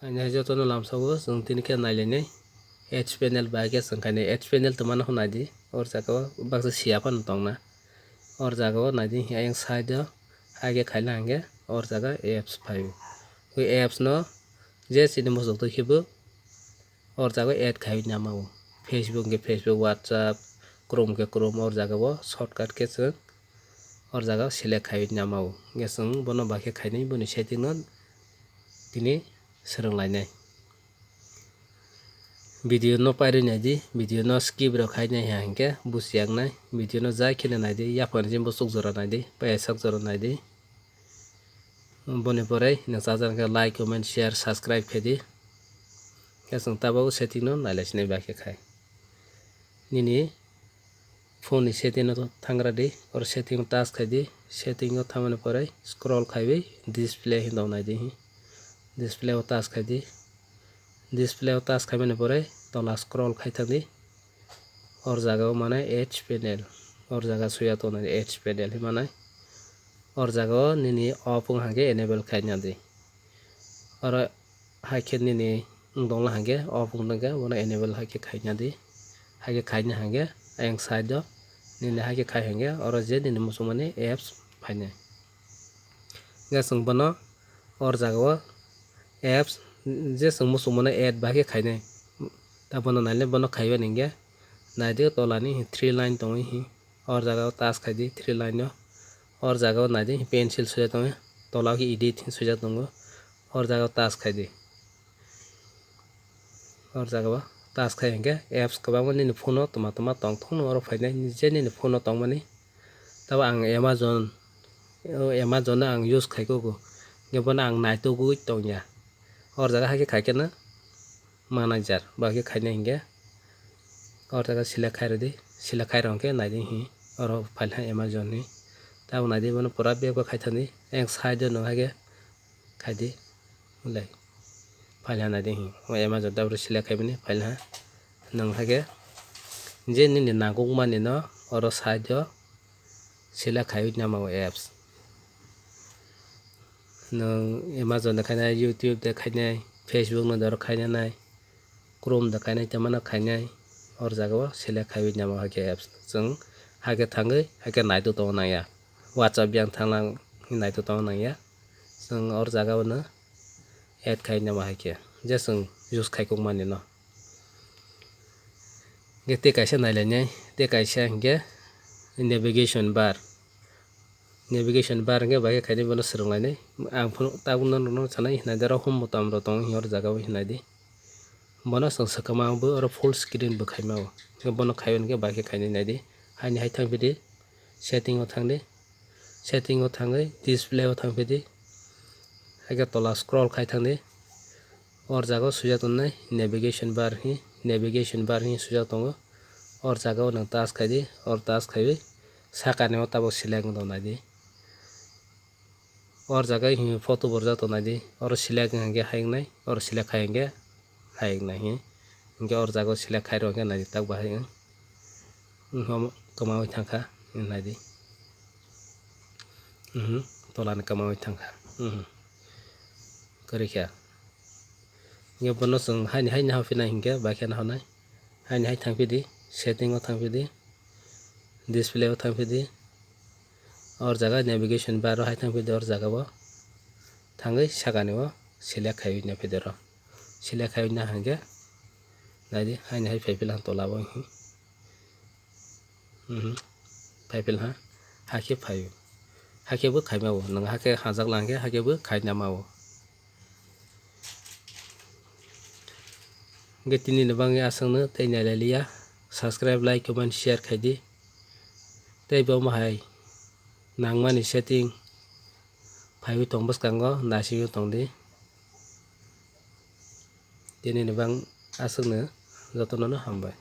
Anya jotono lamsago जों tinike nailene HTML baage sangkane HTML to mano naidi or jago baksa siapan tongna or jago naidi ayang side hage khaila hange or jaga apps phaio oi apps no je chini mosok to khibo or jago add khai namao Facebook ke Facebook WhatsApp Chrome ke Chrome or jaga bo shortcut ke chung or jaga select khai namao ge chung bono baake khaini boni setting no tini sranglainai video no pairi naidi video no skip ro khainai hangke busiaknai video no jai khine naidi yapon jimbo chukjora naidi paisa jora naidi boni pore na chajar ke like comment share subscribe khedi kasang tabo setting no nailaisnai baake khai nini phone ni setting no thangra di or setting task khaidi setting no thamani pore scroll khaibi display hindau naidi display o task khaidi display o task khaimani pore tola scroll khaitani or jaga mane h panel or jaga suya to na h panel himane or jaga nini off hange enable khaina di or haike nini dongla hange off naga bona enable haike khaina di haike khaina hange ayang side do nini haike khai hange or je nini musumane apps phaine gasung bono or jaga apps je sung musumane add bage khaine ta bono naile bono khaiba ninge naide tolani 3 line tongi hi or jaga task khaidi 3 line no or jaga naide pencil suja tongi tola ki edit suja tongo or jaga task khaidi or jaga task khai hange apps kabang ni phone toma tong thong or phainai je ni phone tong mani taba ang Amazon ang use khai ko ge bono ang nai to gui tongya or jaga haike khai kena manager bage khaina hinge or jaga select khai rodi select khai rongke naidi hi or file ha Amazon ni ta naidi bono pura bag khai thani ek side no hage khaidi ulai file ha naidi hi o Amazon ta select khai bini file ha nang hage je ni nagok mani no or side o select khai namao apps no Amazon da khaina YouTube da khaina Facebook no daro khaina nai Chrome da khaina tamana khaina or jaga select khai namao hage apps chung hage thangai hage nai to tong naya WhatsApp yang thanglang nai to tong naya chung or jaga no add khai namao hage je chung use khai kok mani no ge te kaisa nailane te kaisa hingke navigation bar nge bage khaini bono sranglainai ang phone tabun no chanai hinai daro home button ro tong hor jaga hinai di bono sang sakama bo or full screen bo khaima bono khaion ge bage khaini nai di haini hai thang bidi setting o thangdi setting o thangai display o thang bidi haga tola scroll khai thangdi or jaga suja tonnai navigation bar hi suja tongo or jaga nang task khaidi or task khaibi sakane o tabo select no nai or jaga hi photo borja to nai or select hange haingnai or select hainge haingnai hi inge or jaga select khai ronge nai tak bahai kamawai thangkha nai di tolani kamawai thangkha korikha nge bono chung haini haini hafina hinge bakhe na honai haini hai thangpidi setting o thangpidi display o thangpidi or jaga navigation bar hai thangpidi or jaga bo thangai sakane o select khai na pidero select khai na hange naidi haini hai paipil han tola bo hi paipil ha hake phaio hake bo khaima bo nang hake hajak langke hake bo khaina mao ge tini ni bangi asang no tei nailaliya subscribe like comment share khaidi tei bo mahai nangmani setting phaibi tong bwskango nasibi tongdi tini ni bang asang no jotono no hambai।